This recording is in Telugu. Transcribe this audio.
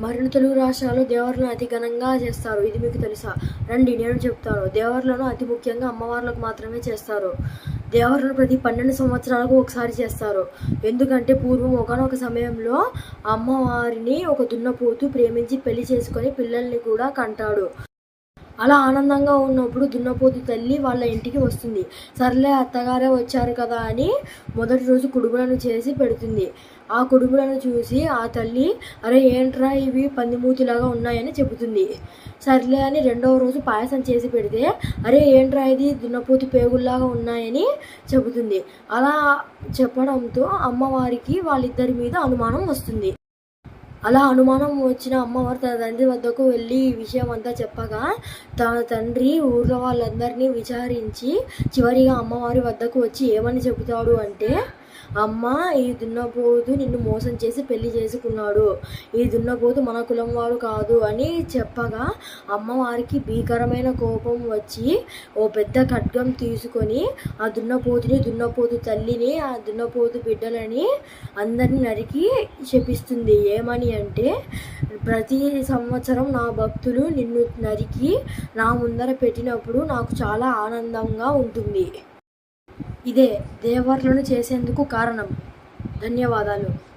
మరిన్ని తెలుగు రాష్ట్రాల్లో దేవర్లను అతి ఘనంగా చేస్తారు. ఇది మీకు తెలుసా? రండి నేను చెప్తాను. దేవర్లను అతి ముఖ్యంగా అమ్మవార్లకు మాత్రమే చేస్తారు. దేవర్లను ప్రతి 12 సంవత్సరాలకు ఒకసారి చేస్తారు. ఎందుకంటే పూర్వం ఒకానొక సమయంలో అమ్మవారిని ఒక దున్నపోతు ప్రేమించి పెళ్లి చేసుకొని పిల్లల్ని కూడా కంటాడు. అలా ఆనందంగా ఉన్నప్పుడు దున్నపోతు తల్లి వాళ్ళ ఇంటికి వస్తుంది. సర్లే అత్తగారే వచ్చారు కదా అని మొదటి రోజు కుడుములను చేసి పెడుతుంది. ఆ కుడుములను చూసి ఆ తల్లి, అరే ఏంట్రా ఇవి పందిమూతిలాగా ఉన్నాయని చెబుతుంది. సర్లే అని రెండవ రోజు పాయసం చేసి పెడితే, అరే ఏంట్రా ఇది దున్నపోతు పేగుల్లాగా ఉన్నాయని చెబుతుంది. అలా చెప్పడంతో అమ్మవారికి వాళ్ళిద్దరి మీద అనుమానం వస్తుంది. అలా అనుమానం వచ్చిన అమ్మవారు తన తండ్రి వద్దకు వెళ్ళి ఈ విషయం అంతా చెప్పగా, తన తండ్రి ఊర్లో వాళ్ళందరినీ విచారించి చివరిగా అమ్మవారి వద్దకు వచ్చి ఏమని చెబుతాడు అంటే, అమ్మ, ఈ దున్నపోతు నిన్ను మోసం చేసి పెళ్లి చేసుకున్నాడు. ఈ దున్నపోతు మన కులం వాడు కాదు అని చెప్పగా అమ్మవారికి భీకరమైన కోపం వచ్చి ఓ పెద్ద ఖడ్గం తీసుకొని ఆ దున్నపోతుని, దున్నపోతు తల్లిని, ఆ దున్నపోతు బిడ్డలని అందరిని నరికి శపిస్తుంది. ఏమని అంటే, ప్రతి సంవత్సరం నా భక్తులు నిన్ను నరికి నా ముందర పెట్టినప్పుడు నాకు చాలా ఆనందంగా ఉంటుంది. ఇదే దేవర్లను చేసేందుకు కారణం. ధన్యవాదాలు.